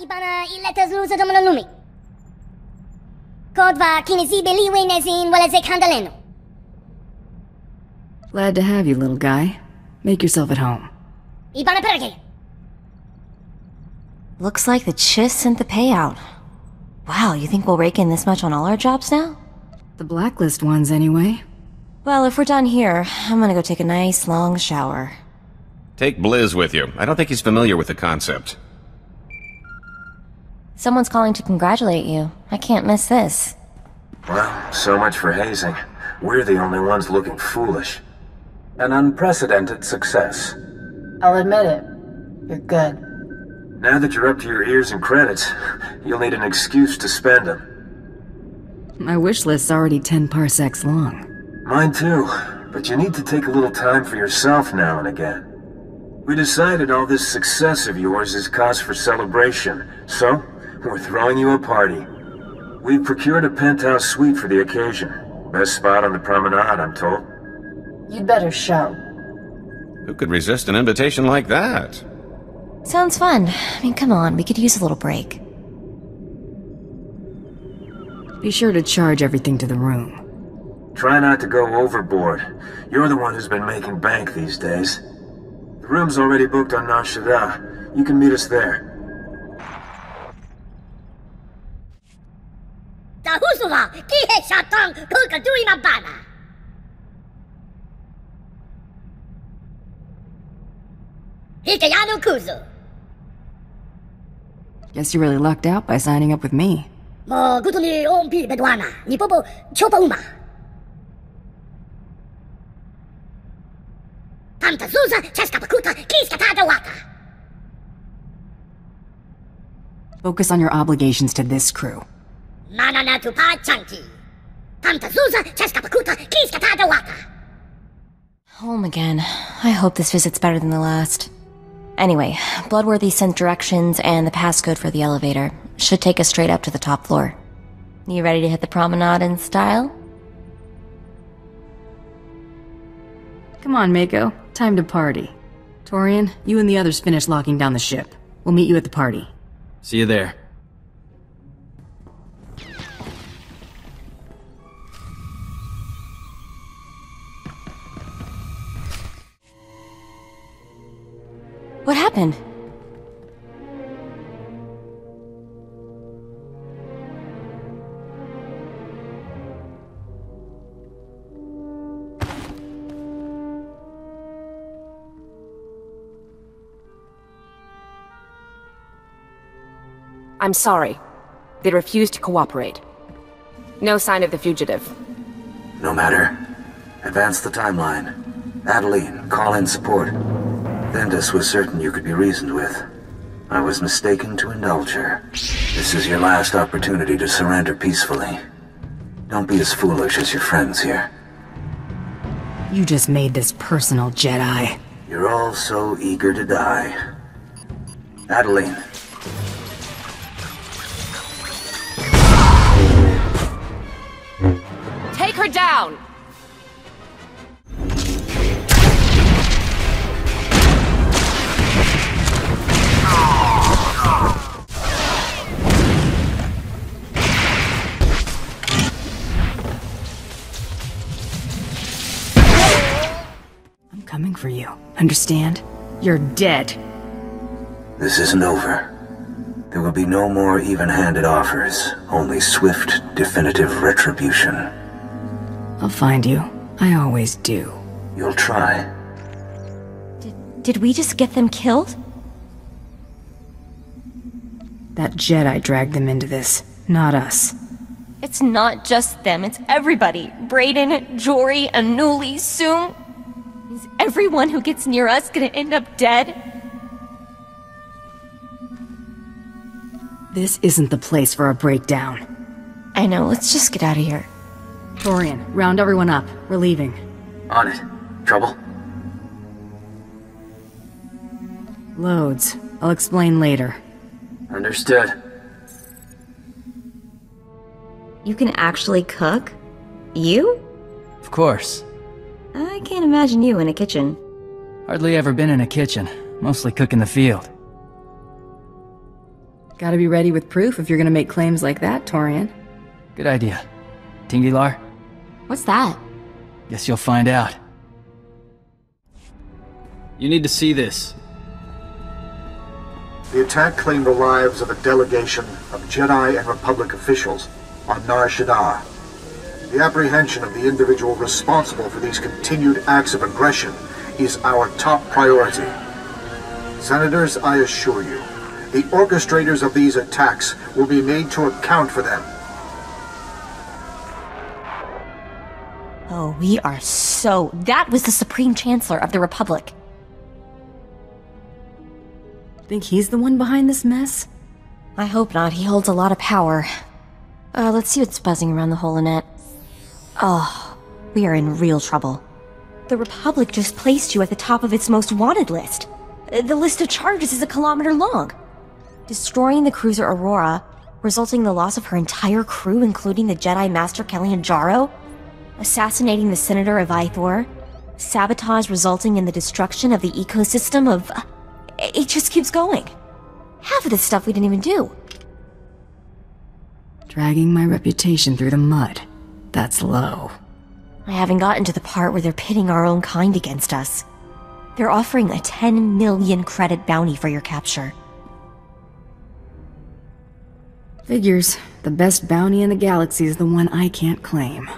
ibana iletas lusa domnului. Codva kinisibeli wenesin waleze candaleno. Glad to have you, little guy. Make yourself at home. Ibana perge. Looks like the Chiss sent the payout. Wow, you think we'll rake in this much on all our jobs now? The blacklist ones, anyway. Well, if we're done here, I'm gonna go take a nice long shower. Take Blizz with you. I don't think he's familiar with the concept. Someone's calling to congratulate you. I can't miss this. Well, so much for hazing. We're the only ones looking foolish. An unprecedented success. I'll admit it. You're good. Now that you're up to your ears in credits, you'll need an excuse to spend them. My wish list's already 10 parsecs long. Mine too, but you need to take a little time for yourself now and again. We decided all this success of yours is cause for celebration, so we're throwing you a party. We've procured a penthouse suite for the occasion. Best spot on the promenade, I'm told. You'd better show. Who could resist an invitation like that? Sounds fun. I mean, come on, we could use a little break. Be sure to charge everything to the room. Try not to go overboard. You're the one who's been making bank these days. The room's already booked on Nashida. You can meet us there. Tahusula, kihe shatang kukadui mabana. Hikayano kuzu. Guess you really lucked out by signing up with me. Mo gutuni ompi bedwana, ni popo chopa uma. Tanta zuza, cheskapakuta, kiskatata waka. Focus on your obligations to this crew. Manana tupa chanki. Tanta zuza, cheskapakuta, kiskatata waka. Home again. I hope this visit's better than the last. Anyway, Bloodworthy sent directions and the passcode for the elevator. Should take us straight up to the top floor. You ready to hit the promenade in style? Come on, Mako. Time to party. Torian, you and the others finish locking down the ship. We'll meet you at the party. See you there. What happened? I'm sorry. They refused to cooperate. No sign of the fugitive. No matter. Advance the timeline. Adeline, call in support. Vendus was certain you could be reasoned with. I was mistaken to indulge her. This is your last opportunity to surrender peacefully. Don't be as foolish as your friends here. You just made this personal, Jedi. You're all so eager to die. Adeline. Take her down! I'm coming for you. Understand? You're dead. This isn't over. There will be no more even-handed offers, only swift, definitive retribution. I'll find you. I always do. You'll try. Did we just get them killed? That Jedi dragged them into this, not us. It's not just them, it's everybody. Brayden, Jory, Anuli, Soong. Is everyone who gets near us gonna end up dead? This isn't the place for a breakdown. I know, let's just get out of here. Torian, round everyone up. We're leaving. On it. Trouble? Loads. I'll explain later. Understood. You can actually cook? You? Of course. I can't imagine you in a kitchen. Hardly ever been in a kitchen. Mostly cook in the field. Gotta be ready with proof if you're gonna make claims like that, Torian. Good idea. Tingilar? What's that? Guess you'll find out. You need to see this. The attack claimed the lives of a delegation of Jedi and Republic officials on Nar Shaddaa. The apprehension of the individual responsible for these continued acts of aggression is our top priority. Senators, I assure you, the orchestrators of these attacks will be made to account for them. Oh, we are so... That was the Supreme Chancellor of the Republic. Think he's the one behind this mess? I hope not. He holds a lot of power. Let's see what's buzzing around the holonet. Oh, we are in real trouble. The Republic just placed you at the top of its most wanted list. The list of charges is 1 kilometer long. Destroying the cruiser Aurora, resulting in the loss of her entire crew, including the Jedi Master Kellyan Jarro. Assassinating the Senator of Ithor. Sabotage resulting in the destruction of the ecosystem of... It just keeps going. Half of this stuff we didn't even do. Dragging my reputation through the mud. That's low. I haven't gotten to the part where they're pitting our own kind against us. They're offering a 10 million credit bounty for your capture. Figures. The best bounty in the galaxy is the one I can't claim.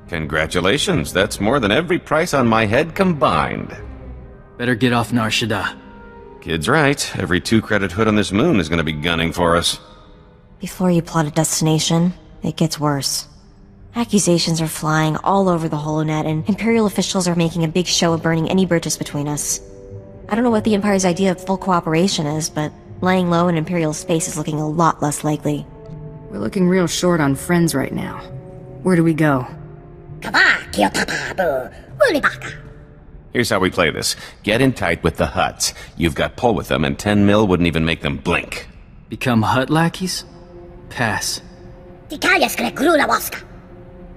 Congratulations, that's more than every price on my head combined. Better get off Nar Shaddaa. Kid's right. Every 2-credit hood on this moon is gonna be gunning for us. Before you plot a destination, it gets worse. Accusations are flying all over the holonet, and Imperial officials are making a big show of burning any bridges between us. I don't know what the Empire's idea of full cooperation is, but laying low in Imperial space is looking a lot less likely. We're looking real short on friends right now. Where do we go? Here's how we play this. Get in tight with the Hutts. You've got pull with them, and 10 mil wouldn't even make them blink. Become Hutt lackeys? Pass.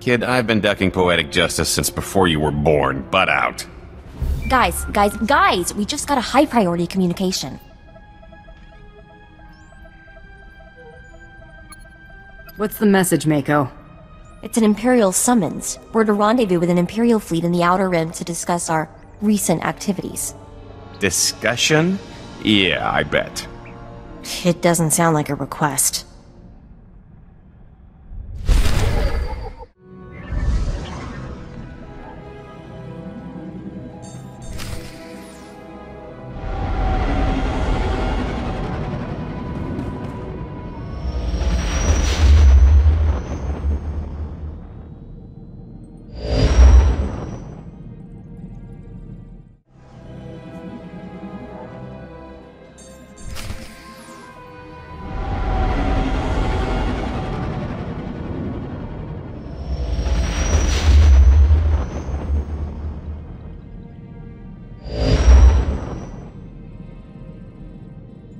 Kid, I've been ducking poetic justice since before you were born. Butt out. Guys! We just got a high-priority communication. What's the message, Mako? It's an Imperial summons. We're to rendezvous with an Imperial fleet in the Outer Rim to discuss our recent activities. Discussion? Yeah, I bet. It doesn't sound like a request.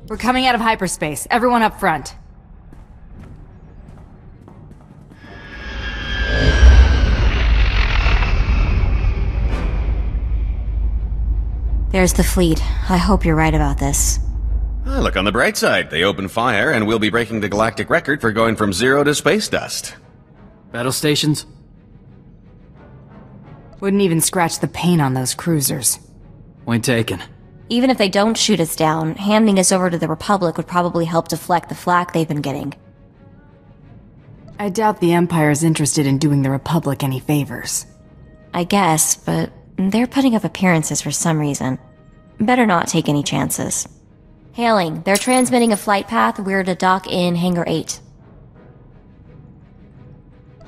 We're coming out of hyperspace. Everyone up front. There's the fleet. I hope you're right about this. Look on the bright side. They open fire, and we'll be breaking the galactic record for going from 0 to space dust. Battle stations? Wouldn't even scratch the paint on those cruisers. Point taken. Even if they don't shoot us down, handing us over to the Republic would probably help deflect the flak they've been getting. I doubt the Empire's interested in doing the Republic any favors. I guess, but they're putting up appearances for some reason. Better not take any chances. Hailing, they're transmitting a flight path. We're to dock in Hangar 8.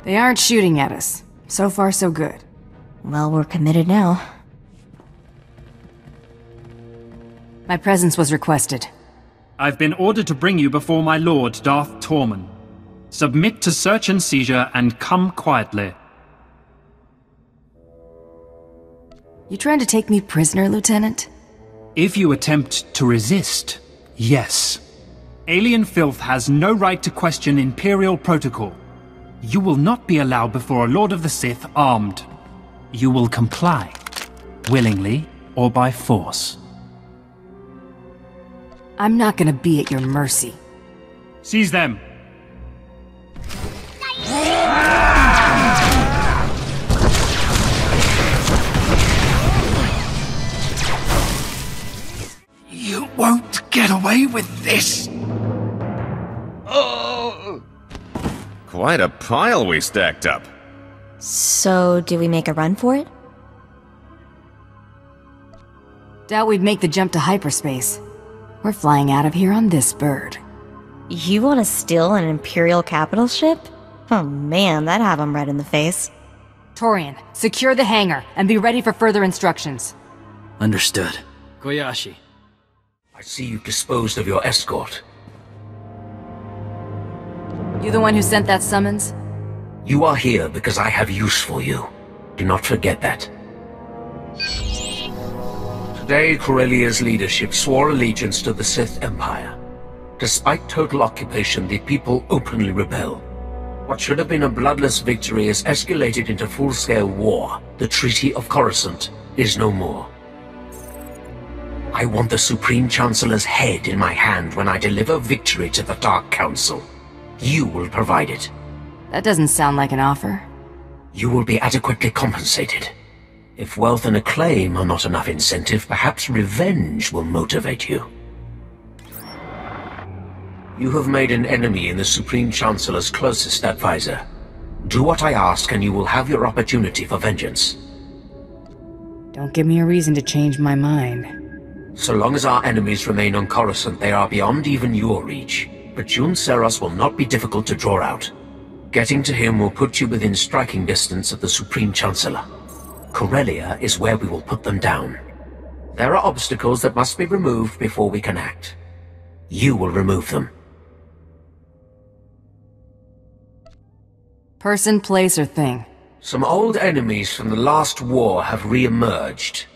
They aren't shooting at us. So far, so good. Well, we're committed now. My presence was requested. I've been ordered to bring you before my lord, Darth Tormund. Submit to search and seizure and come quietly. You trying to take me prisoner, Lieutenant? If you attempt to resist, yes. Alien filth has no right to question Imperial protocol. You will not be allowed before a Lord of the Sith armed. You will comply, willingly or by force. I'm not gonna be at your mercy. Seize them. You won't get away with this! Oh! Quite a pile we stacked up. So, do we make a run for it? Doubt we'd make the jump to hyperspace. We're flying out of here on this bird. You want to steal an Imperial capital ship? Oh man, that'd have him red in the face. Torian, secure the hangar and be ready for further instructions. Understood. Koyashi. I see you've disposed of your escort. You the one who sent that summons? You are here because I have use for you. Do not forget that. Today, Corellia's leadership swore allegiance to the Sith Empire. Despite total occupation, the people openly rebel. What should have been a bloodless victory has escalated into full-scale war. The Treaty of Coruscant is no more. I want the Supreme Chancellor's head in my hand when I deliver victory to the Dark Council. You will provide it. That doesn't sound like an offer. You will be adequately compensated. If wealth and acclaim are not enough incentive, perhaps revenge will motivate you. You have made an enemy in the Supreme Chancellor's closest advisor. Do what I ask and you will have your opportunity for vengeance. Don't give me a reason to change my mind. So long as our enemies remain on Coruscant, they are beyond even your reach. But Jun Seros will not be difficult to draw out. Getting to him will put you within striking distance of the Supreme Chancellor. Corellia is where we will put them down. There are obstacles that must be removed before we can act. You will remove them. Person, place, or thing? Some old enemies from the last war have re-emerged.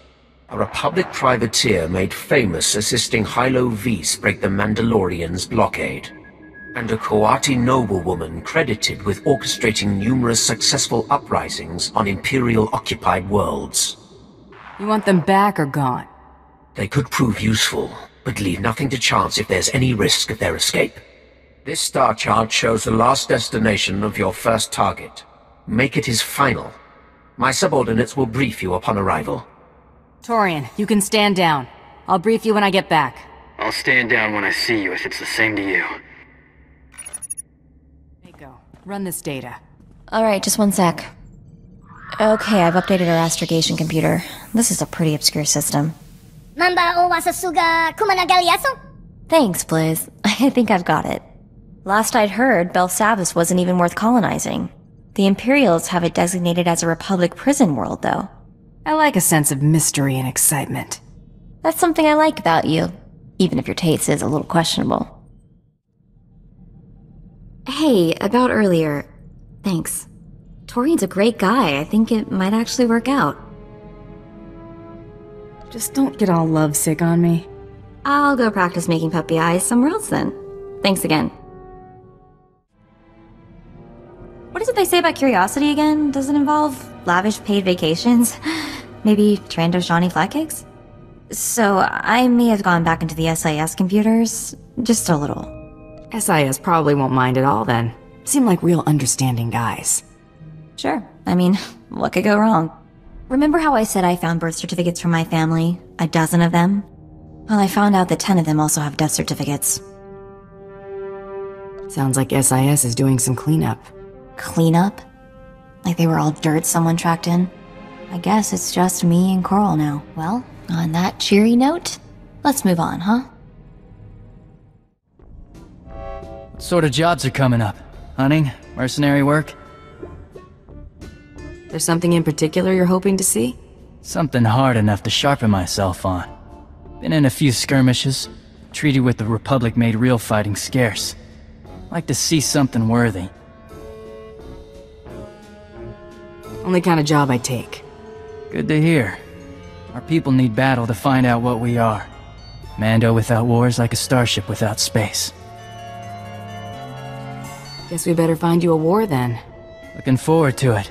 A Republic privateer made famous assisting Hylo Vs break the Mandalorians' blockade. And a Coati noblewoman credited with orchestrating numerous successful uprisings on Imperial-occupied worlds. You want them back or gone? They could prove useful, but leave nothing to chance if there's any risk of their escape. This star chart shows the last destination of your first target. Make it his final. My subordinates will brief you upon arrival. Torian, you can stand down. I'll brief you when I get back. I'll stand down when I see you if it's the same to you. Mako, run this data. Alright, just one sec. Okay, I've updated our astrogation computer. This is a pretty obscure system. Mamba o wasasuga kumanagaliaso? Thanks, Blaze. I think I've got it. Last I'd heard, Belsavis wasn't even worth colonizing. The Imperials have it designated as a Republic prison world, though. I like a sense of mystery and excitement. That's something I like about you, even if your taste is a little questionable. Hey, about earlier. Thanks. Torian's a great guy. I think it might actually work out. Just don't get all lovesick on me. I'll go practice making puppy eyes somewhere else then. Thanks again. What is it they say about curiosity again? Does it involve lavish paid vacations? Maybe Trando Shawnee flat cakes? So, I may have gone back into the SIS computers. Just a little. SIS probably won't mind at all then. Seem like real understanding guys. Sure. I mean, what could go wrong? Remember how I said I found birth certificates from my family? A dozen of them? Well, I found out that 10 of them also have death certificates. Sounds like SIS is doing some cleanup. Cleanup? Like they were all dirt someone tracked in? I guess it's just me and Coral now. Well, on that cheery note, let's move on, huh? What sort of jobs are coming up? Hunting? Mercenary work? There's something in particular you're hoping to see? Something hard enough to sharpen myself on. Been in a few skirmishes. Treaty with the Republic made real fighting scarce. Like to see something worthy. Only kind of job I take. Good to hear. Our people need battle to find out what we are. Mando without war is like a starship without space. Guess we better find you a war then. Looking forward to it.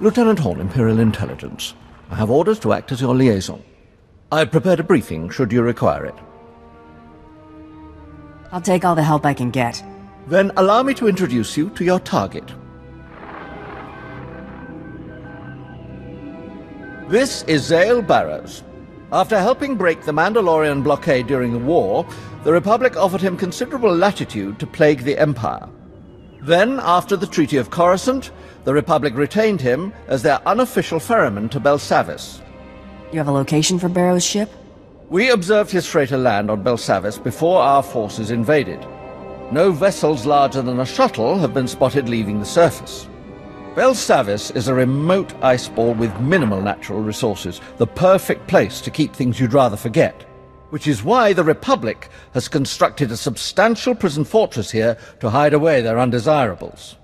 Lieutenant Horn, Imperial Intelligence. I have orders to act as your liaison. I've prepared a briefing should you require it. I'll take all the help I can get. Then allow me to introduce you to your target. This is Zale Barrows. After helping break the Mandalorian blockade during the war, the Republic offered him considerable latitude to plague the Empire. Then, after the Treaty of Coruscant, the Republic retained him as their unofficial ferryman to Belsavis. You have a location for Barrows' ship? We observed his freighter land on Belsavis before our forces invaded. No vessels larger than a shuttle have been spotted leaving the surface. Belsavis is a remote ice ball with minimal natural resources, the perfect place to keep things you'd rather forget. Which is why the Republic has constructed a substantial prison fortress here to hide away their undesirables.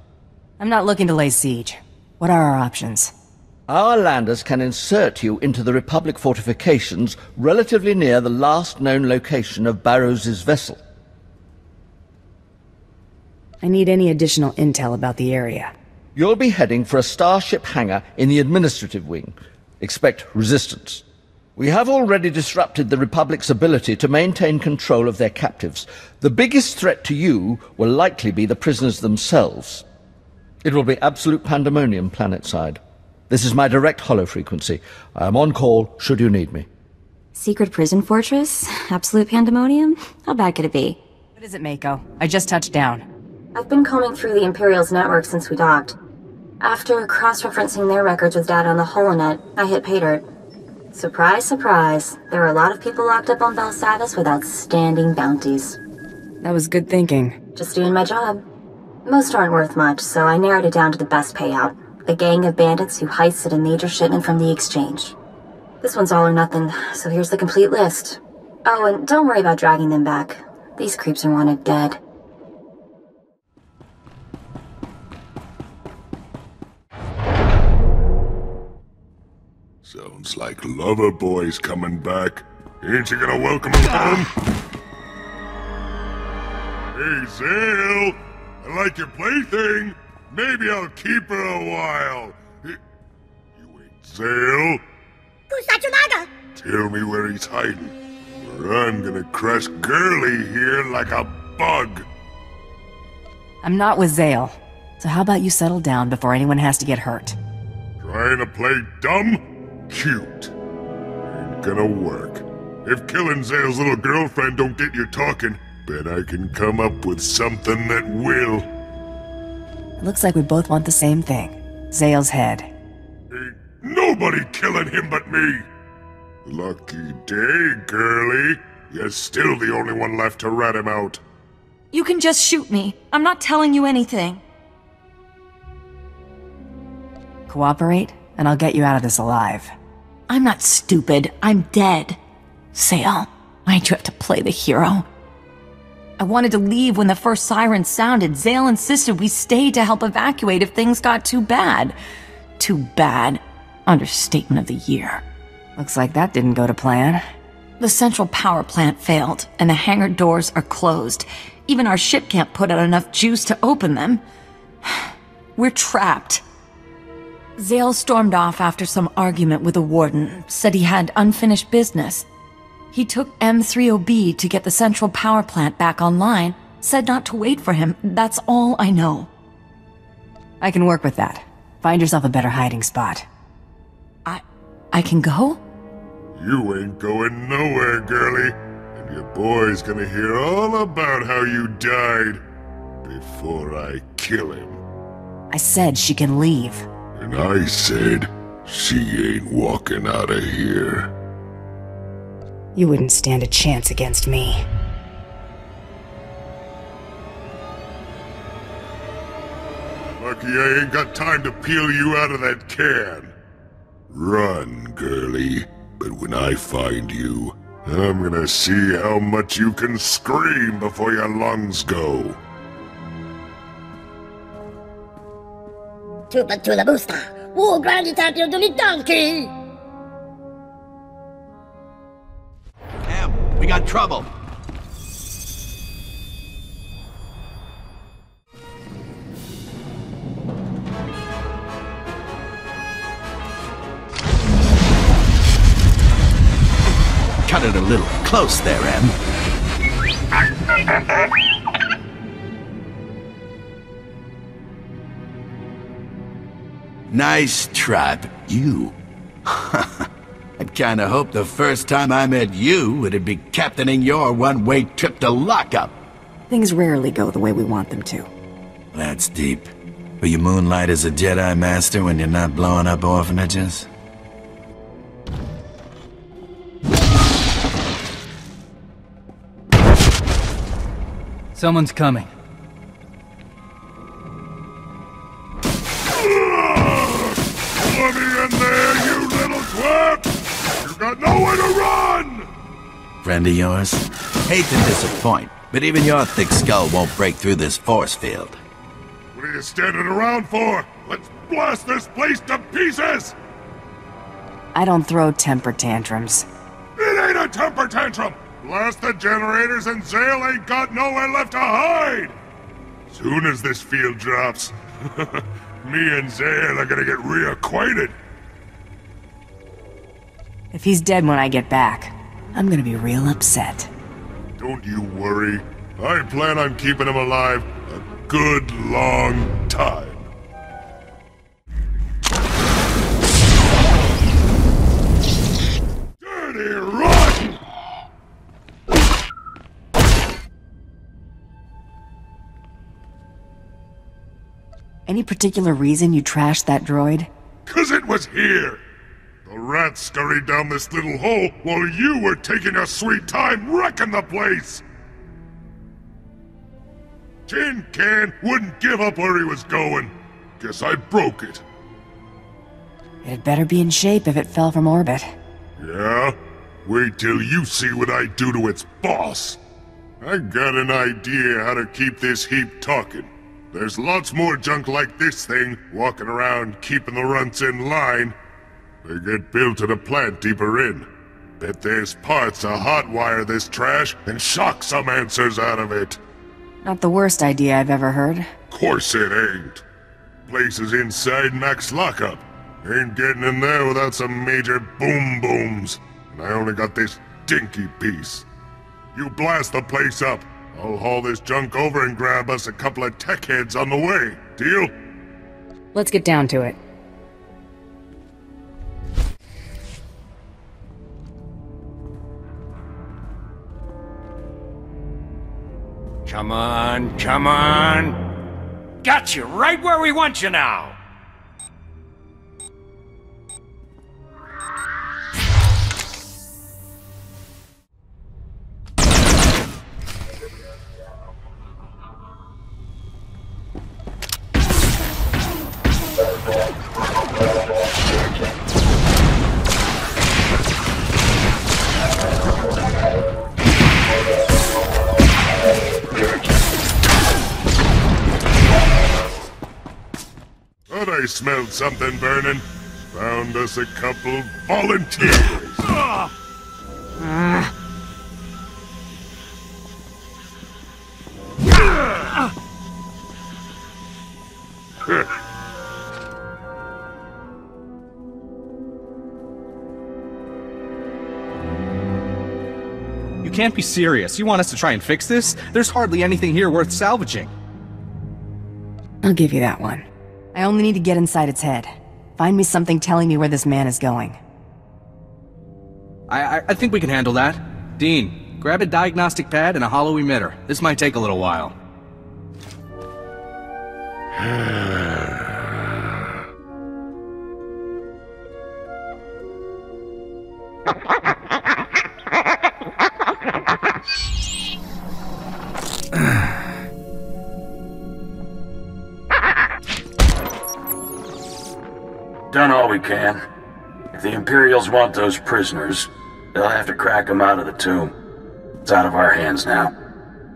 I'm not looking to lay siege. What are our options? Our landers can insert you into the Republic fortifications relatively near the last known location of Barrows' vessel. I need any additional intel about the area. You'll be heading for a starship hangar in the administrative wing. Expect resistance. We have already disrupted the Republic's ability to maintain control of their captives. The biggest threat to you will likely be the prisoners themselves. It will be absolute pandemonium planetside. This is my direct holo frequency. I am on call should you need me. Secret prison fortress? Absolute pandemonium? How bad could it be? What is it, Mako? I just touched down. I've been combing through the Imperial's network since we docked. After cross-referencing their records with data on the holonet, I hit pay dirt. Surprise, surprise. There are a lot of people locked up on Belsavis with outstanding bounties. That was good thinking. Just doing my job. Most aren't worth much, so I narrowed it down to the best payout. A gang of bandits who heisted a major shipment from the exchange. This one's all or nothing, so here's the complete list. Oh, and don't worry about dragging them back. These creeps are wanted dead. Sounds like Loverboy's coming back. Ain't you gonna welcome him home? Hey, Zale! I like your plaything. Maybe I'll keep her a while. You ain't Zale? Tell me where he's hiding, or I'm gonna crush Girly here like a bug. I'm not with Zale. So how about you settle down before anyone has to get hurt? Trying to play dumb? Cute. Ain't gonna work. If killing Zale's little girlfriend don't get you talking, bet I can come up with something that will. It looks like we both want the same thing. Zale's head. Ain't nobody killing him but me! Lucky day, Girly. You're still the only one left to rat him out. You can just shoot me. I'm not telling you anything. Cooperate, and I'll get you out of this alive. I'm not stupid. I'm dead. Zale, why'd you have to play the hero? I wanted to leave when the first siren sounded. Zale insisted we stay to help evacuate if things got too bad. Too bad. Understatement of the year. Looks like that didn't go to plan. The central power plant failed, and the hangar doors are closed. Even our ship can't put out enough juice to open them. We're trapped. Zale stormed off after some argument with the warden, said he had unfinished business. He took M30B to get the central power plant back online, said not to wait for him. That's all I know. I can work with that. Find yourself a better hiding spot. I can go? You ain't going nowhere, Girly. And your boy's gonna hear all about how you died before I kill him. I said she can leave. And I said, she ain't walking out of here. You wouldn't stand a chance against me. Lucky I ain't got time to peel you out of that can. Run, Girly. But when I find you, I'm gonna see how much you can scream before your lungs go. Tuba to la busta. Oh, grandi tapio to the donkey. Cam, we got trouble. cut it a little close there, Em. Nice try, but you... I'd kinda hoped the first time I met you, it'd be captaining your one-way trip to lockup. Things rarely go the way we want them to. That's deep. Will you moonlight as a Jedi Master when you're not blowing up orphanages? Someone's coming. Let me in there, you little twat! You got nowhere to run! Friend of yours? Hate to disappoint, but even your thick skull won't break through this force field. What are you standing around for? Let's blast this place to pieces! I don't throw temper tantrums. It ain't a temper tantrum! Blast the generators and Zale ain't got nowhere left to hide! Soon as this field drops, me and Zale are gonna get reacquainted. If he's dead when I get back, I'm gonna be real upset. Don't you worry. I plan on keeping him alive a good long time. Dirty rotten! Any particular reason you trashed that droid? 'Cause it was here! The rats scurried down this little hole while you were taking a sweet time wrecking the place! Tin Can wouldn't give up where he was going. Guess I broke it. It'd better be in shape if it fell from orbit. Yeah? Wait till you see what I do to its boss. I got an idea how to keep this heap talking. There's lots more junk like this thing walking around keeping the runts in line. They get built at a plant deeper in. Bet there's parts to hotwire this trash and shock some answers out of it. Not the worst idea I've ever heard. Course it ain't. Place is inside Max lockup. Ain't getting in there without some major boom booms. And I only got this dinky piece. You blast the place up. I'll haul this junk over and grab us a couple of tech heads on the way. Deal? Let's get down to it. Come on, come on. Got you right where we want you now. Thought I smelled something burning. Found us a couple volunteers. You can't be serious. You want us to try and fix this? There's hardly anything here worth salvaging. I'll give you that one. I only need to get inside its head. Find me something telling me where this man is going. I think we can handle that. Dean, grab a diagnostic pad and a hollow emitter. This might take a little while. Done all we can. If the Imperials want those prisoners, they'll have to crack them out of the tomb. It's out of our hands now.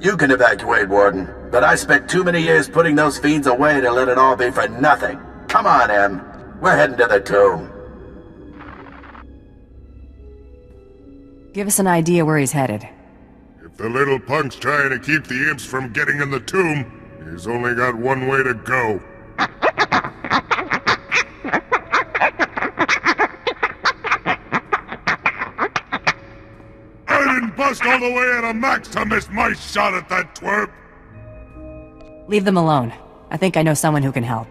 You can evacuate, Warden, but I spent too many years putting those fiends away to let it all be for nothing. Come on, Em. We're heading to the tomb. Give us an idea where he's headed. If the little punk's trying to keep the imps from getting in the tomb, he's only got one way to go. bust all the way out of Max to miss my shot at that twerp? Leave them alone. I think I know someone who can help.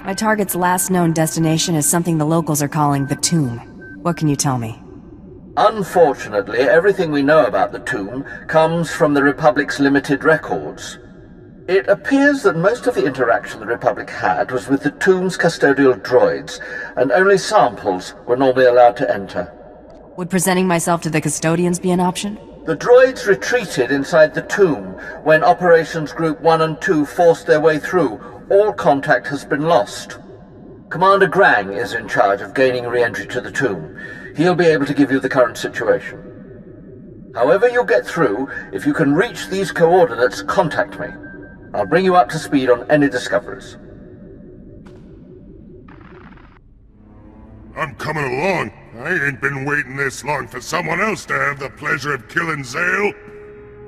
My target's last known destination is something the locals are calling the Tomb. What can you tell me? Unfortunately, everything we know about the Tomb comes from the Republic's limited records. It appears that most of the interaction the Republic had was with the Tomb's custodial droids, and only samples were normally allowed to enter. Would presenting myself to the custodians be an option? The droids retreated inside the Tomb when Operations Group 1 and 2 forced their way through. All contact has been lost. Commander Grang is in charge of gaining re-entry to the Tomb. He'll be able to give you the current situation. However you get through, if you can reach these coordinates, contact me. I'll bring you up to speed on any discoveries. I'm coming along. I ain't been waiting this long for someone else to have the pleasure of killing Zale.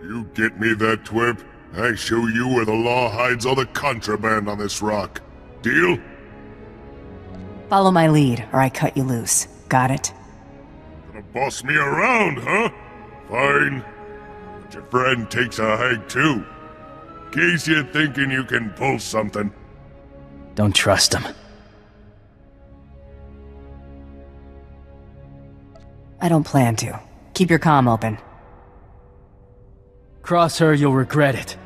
You get me that twerp, I show you where the law hides all the contraband on this rock. Deal? Follow my lead, or I cut you loose. Got it? Gonna boss me around, huh? Fine. But your friend takes a hike too. In case you're thinking you can pull something. Don't trust him. I don't plan to. Keep your comm open. Cross her, you'll regret it.